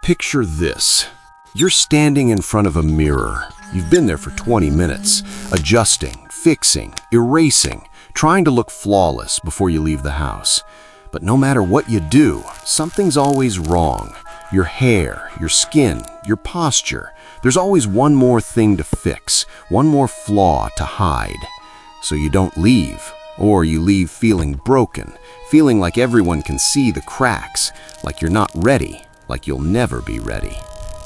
Picture this. You're standing in front of a mirror. You've been there for 20 minutes, adjusting, fixing, erasing, trying to look flawless before you leave the house. But no matter what you do, something's always wrong. Your hair, your skin, your posture. There's always one more thing to fix, one more flaw to hide. So you don't leave, or you leave feeling broken, feeling like everyone can see the cracks, like you're not ready, like you'll never be ready.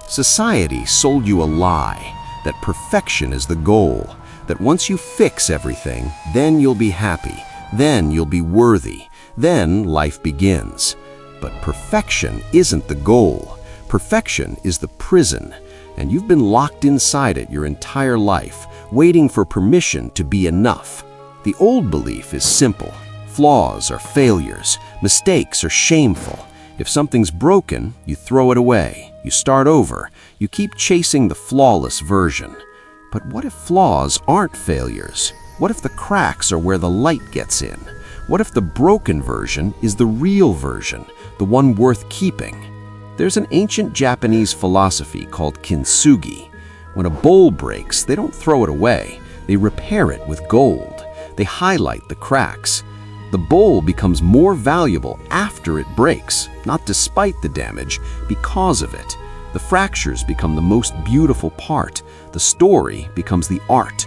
Society sold you a lie, that perfection is the goal, that once you fix everything, then you'll be happy, then you'll be worthy, then life begins. But perfection isn't the goal. Perfection is the prison, and you've been locked inside it your entire life, waiting for permission to be enough. The old belief is simple. Flaws are failures, mistakes are shameful. If something's broken, you throw it away, you start over, you keep chasing the flawless version. But what if flaws aren't failures? What if the cracks are where the light gets in? What if the broken version is the real version, the one worth keeping? There's an ancient Japanese philosophy called Kintsugi. When a bowl breaks, they don't throw it away, they repair it with gold. They highlight the cracks. The bowl becomes more valuable after it breaks, not despite the damage, because of it. The fractures become the most beautiful part. The story becomes the art.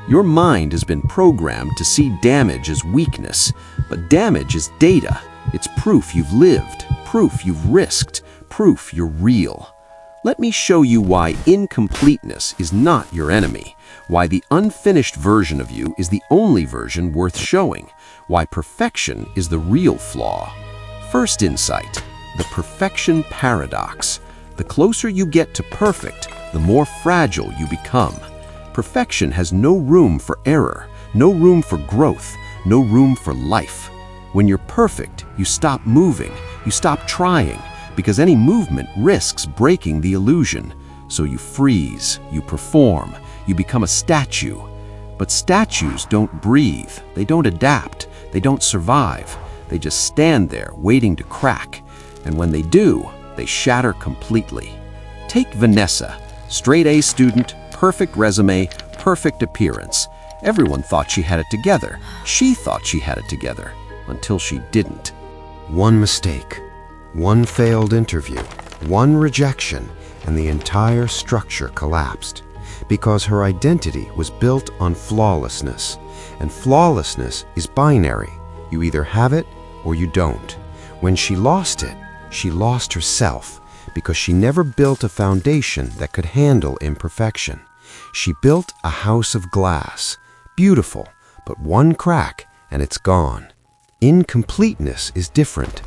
Your mind has been programmed to see damage as weakness, but damage is data. It's proof you've lived, proof you've risked, proof you're real. Let me show you why incompleteness is not your enemy, why the unfinished version of you is the only version worth showing, why perfection is the real flaw. First insight, the perfection paradox. The closer you get to perfect, the more fragile you become. Perfection has no room for error, no room for growth, no room for life. When you're perfect, you stop moving, you stop trying, because any movement risks breaking the illusion. So you freeze, you perform, you become a statue. But statues don't breathe, they don't adapt, they don't survive. They just stand there waiting to crack. And when they do, they shatter completely. Take Vanessa, straight A student, perfect resume, perfect appearance. Everyone thought she had it together. She thought she had it together, until she didn't. One mistake, one failed interview, one rejection, and the entire structure collapsed. Because her identity was built on flawlessness. And flawlessness is binary. You either have it or you don't. When she lost it, she lost herself, because she never built a foundation that could handle imperfection. She built a house of glass, beautiful, but one crack and it's gone. Incompleteness is different.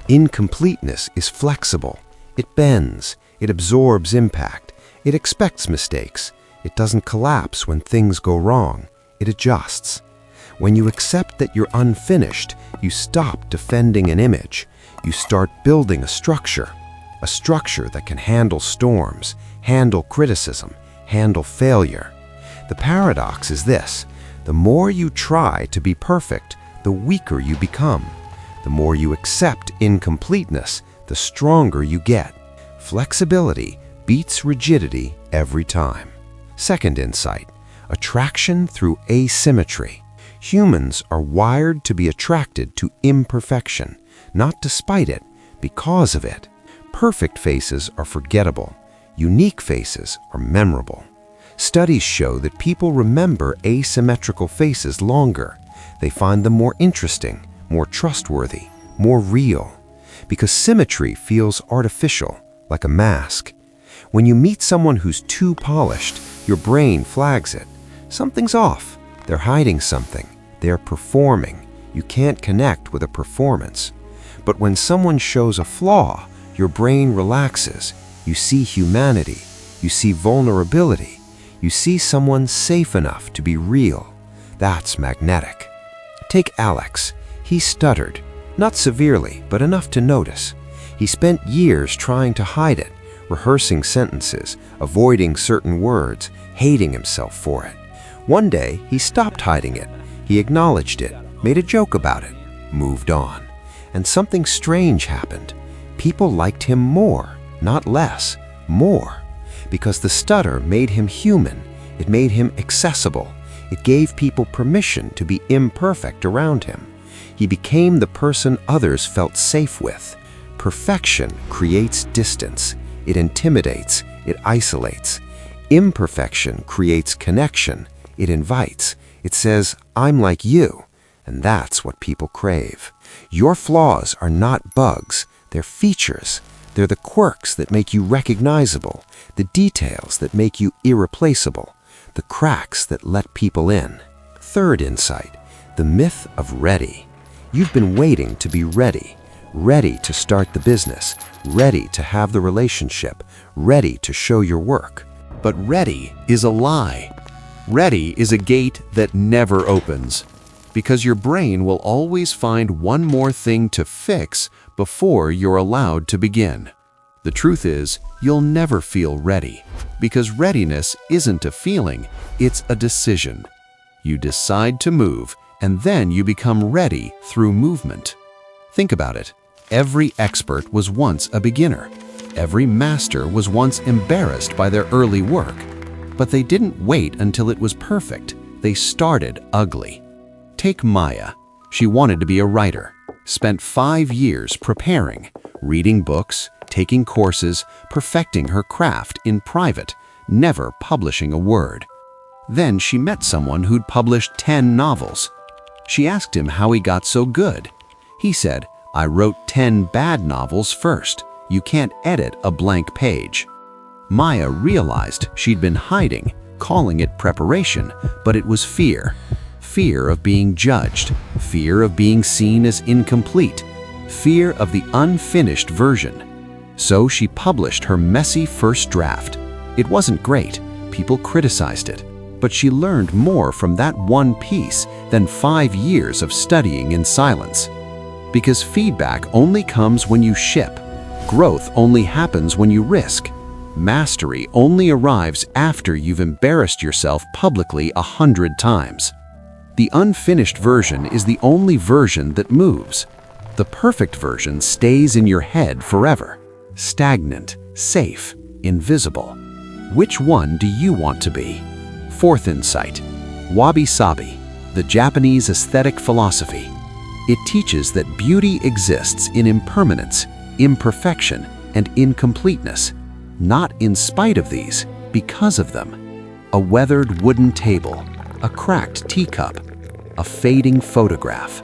Incompleteness is flexible. It bends, it absorbs impact, it expects mistakes. It doesn't collapse when things go wrong. It adjusts. When you accept that you're unfinished, you stop defending an image. You start building a structure that can handle storms, handle criticism, handle failure. The paradox is this: the more you try to be perfect, the weaker you become. The more you accept incompleteness, the stronger you get. Flexibility beats rigidity every time. Second insight, attraction through asymmetry. Humans are wired to be attracted to imperfection, not despite it, because of it. Perfect faces are forgettable. Unique faces are memorable. Studies show that people remember asymmetrical faces longer. They find them more interesting, more trustworthy, more real. Because symmetry feels artificial, like a mask. When you meet someone who's too polished, your brain flags it. Something's off. They're hiding something. They're performing. You can't connect with a performance. But when someone shows a flaw, your brain relaxes. You see humanity. You see vulnerability. You see someone safe enough to be real. That's magnetic. Take Alex. He stuttered. Not severely, but enough to notice. He spent years trying to hide it, rehearsing sentences, avoiding certain words, hating himself for it. One day, he stopped hiding it. He acknowledged it, made a joke about it, moved on. And something strange happened. People liked him more. not less, more. Because the stutter made him human. It made him accessible. It gave people permission to be imperfect around him. He became the person others felt safe with. Perfection creates distance. It intimidates. It isolates. Imperfection creates connection. It invites. It says, I'm like you. And that's what people crave. Your flaws are not bugs. They're features. They're the quirks that make you recognizable, the details that make you irreplaceable, the cracks that let people in. Third insight, the myth of ready. You've been waiting to be ready. Ready to start the business. Ready to have the relationship. Ready to show your work. But ready is a lie. Ready is a gate that never opens, because your brain will always find one more thing to fix before you're allowed to begin. The truth is, you'll never feel ready, because readiness isn't a feeling, it's a decision. You decide to move, and then you become ready through movement. Think about it. Every expert was once a beginner. Every master was once embarrassed by their early work. But they didn't wait until it was perfect. They started ugly. Take Maya. She wanted to be a writer. Spent 5 years preparing, reading books, taking courses, perfecting her craft in private, never publishing a word. Then she met someone who'd published 10 novels. She asked him how he got so good. He said, I wrote 10 bad novels first. You can't edit a blank page. Maya realized she'd been hiding, calling it preparation, but it was fear. Fear of being judged, fear of being seen as incomplete, fear of the unfinished version. So she published her messy first draft. It wasn't great, people criticized it, but she learned more from that one piece than 5 years of studying in silence. Because feedback only comes when you ship. Growth only happens when you risk. Mastery only arrives after you've embarrassed yourself publicly 100 times. The unfinished version is the only version that moves. The perfect version stays in your head forever. Stagnant, safe, invisible. Which one do you want to be? Fourth insight. Wabi-Sabi, the Japanese aesthetic philosophy. It teaches that beauty exists in impermanence, imperfection, and incompleteness. Not in spite of these, because of them. A weathered wooden table, a cracked teacup, a fading photograph.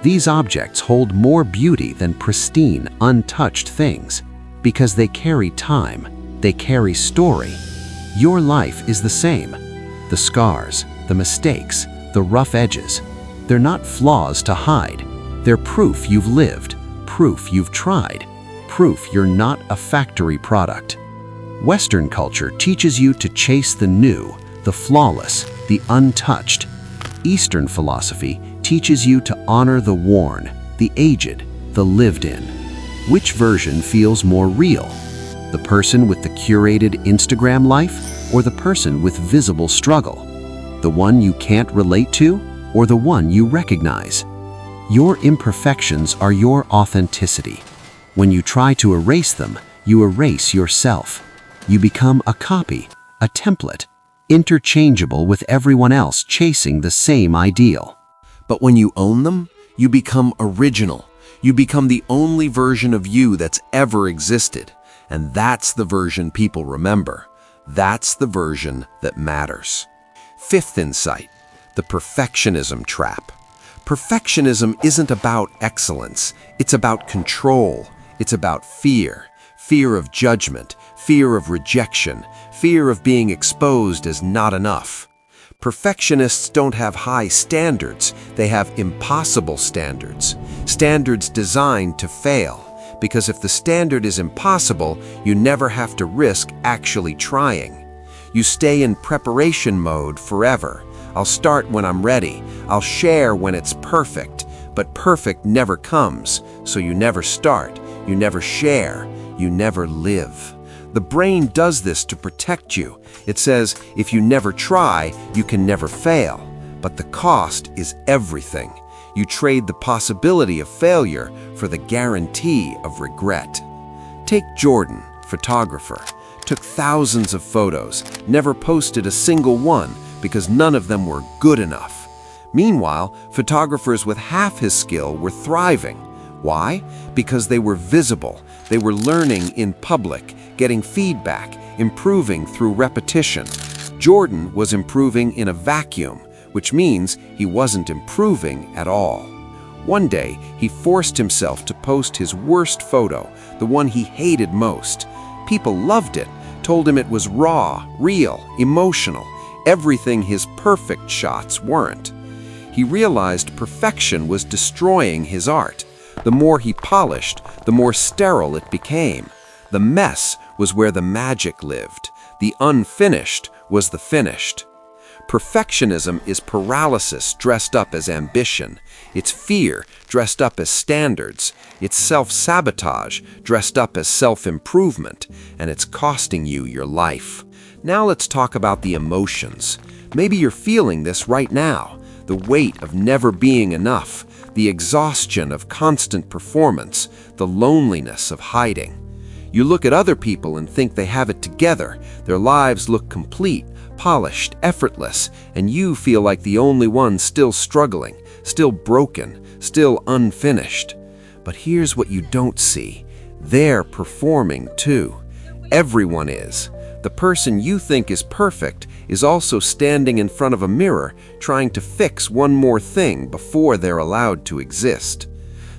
These objects hold more beauty than pristine, untouched things, because they carry time, they carry story. Your life is the same. The scars, the mistakes, the rough edges, they're not flaws to hide. They're proof you've lived, proof you've tried, proof you're not a factory product. Western culture teaches you to chase the new, the flawless, the untouched. Eastern philosophy teaches you to honor the worn, the aged, the lived in. Which version feels more real? The person with the curated Instagram life, or the person with visible struggle? The one you can't relate to, or the one you recognize? Your imperfections are your authenticity. When you try to erase them, you erase yourself. You become a copy, a template, interchangeable with everyone else chasing the same ideal. But when you own them, you become original. You become the only version of you that's ever existed. And that's the version people remember. That's the version that matters. Fifth insight, the perfectionism trap. Perfectionism isn't about excellence. It's about control. It's about fear. Fear of judgment, fear of rejection, fear of being exposed as not enough. Perfectionists don't have high standards, they have impossible standards. Standards designed to fail, because if the standard is impossible, you never have to risk actually trying. You stay in preparation mode forever. I'll start when I'm ready. I'll share when it's perfect. But perfect never comes, so you never start, you never share, you never live. The brain does this to protect you. It says, if you never try, you can never fail. But the cost is everything. You trade the possibility of failure for the guarantee of regret. Take Jordan, photographer, took thousands of photos, never posted a single one because none of them were good enough. Meanwhile, photographers with half his skill were thriving. Why? Because they were visible. They were learning in public, getting feedback, improving through repetition. Jordan was improving in a vacuum, which means he wasn't improving at all. One day, he forced himself to post his worst photo, the one he hated most. People loved it, told him it was raw, real, emotional, everything his perfect shots weren't. He realized perfection was destroying his art. The more he polished, the more sterile it became. The mess was where the magic lived. The unfinished was the finished. Perfectionism is paralysis dressed up as ambition. It's fear dressed up as standards. It's self-sabotage dressed up as self-improvement. And it's costing you your life. Now let's talk about the emotions. Maybe you're feeling this right now. The weight of never being enough. The exhaustion of constant performance. The loneliness of hiding. You look at other people and think they have it together. Their lives look complete, polished, effortless, and you feel like the only one still struggling, still broken, still unfinished. But here's what you don't see. They're performing too. Everyone is. The person you think is perfect is also standing in front of a mirror trying to fix one more thing before they're allowed to exist.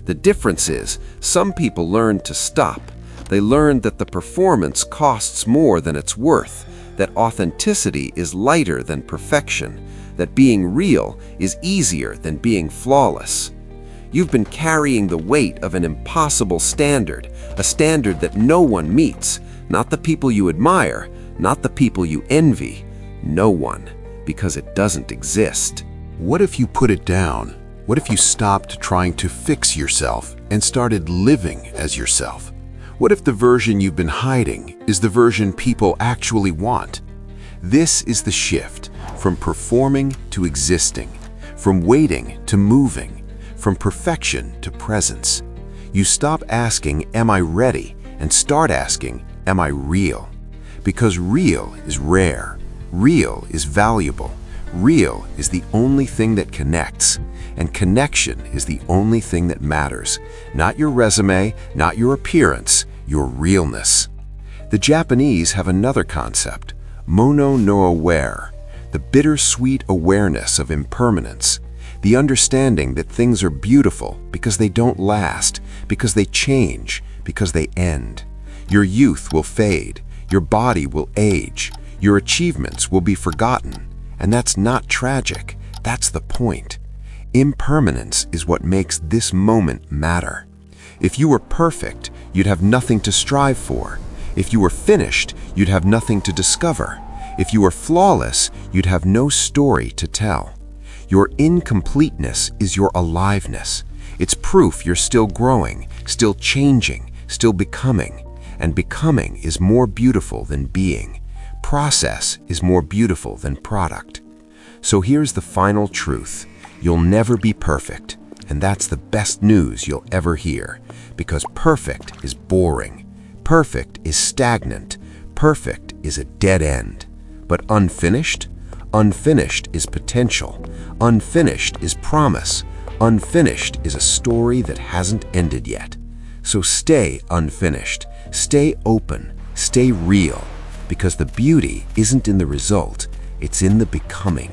The difference is, some people learn to stop. They learn that the performance costs more than it's worth, that authenticity is lighter than perfection, that being real is easier than being flawless. You've been carrying the weight of an impossible standard, a standard that no one meets, not the people you admire, not the people you envy, no one, because it doesn't exist. What if you put it down? What if you stopped trying to fix yourself and started living as yourself? What if the version you've been hiding is the version people actually want? This is the shift from performing to existing, from waiting to moving, from perfection to presence. You stop asking, "Am I ready?" and start asking, "Am I real?" Because real is rare, real is valuable, real is the only thing that connects, and connection is the only thing that matters. Not your resume, not your appearance, your realness. The Japanese have another concept, mono no aware, the bittersweet awareness of impermanence, the understanding that things are beautiful because they don't last, because they change, because they end. Your youth will fade, your body will age, your achievements will be forgotten, and that's not tragic, that's the point. Impermanence is what makes this moment matter. If you were perfect, you'd have nothing to strive for. If you were finished, you'd have nothing to discover. If you were flawless, you'd have no story to tell. Your incompleteness is your aliveness. It's proof you're still growing, still changing, still becoming. And becoming is more beautiful than being. Process is more beautiful than product. So here's the final truth. You'll never be perfect. And that's the best news you'll ever hear. Because perfect is boring. Perfect is stagnant. Perfect is a dead end. But unfinished? Unfinished is potential. Unfinished is promise. Unfinished is a story that hasn't ended yet. So stay unfinished. Stay open. Stay real. Because the beauty isn't in the result. It's in the becoming.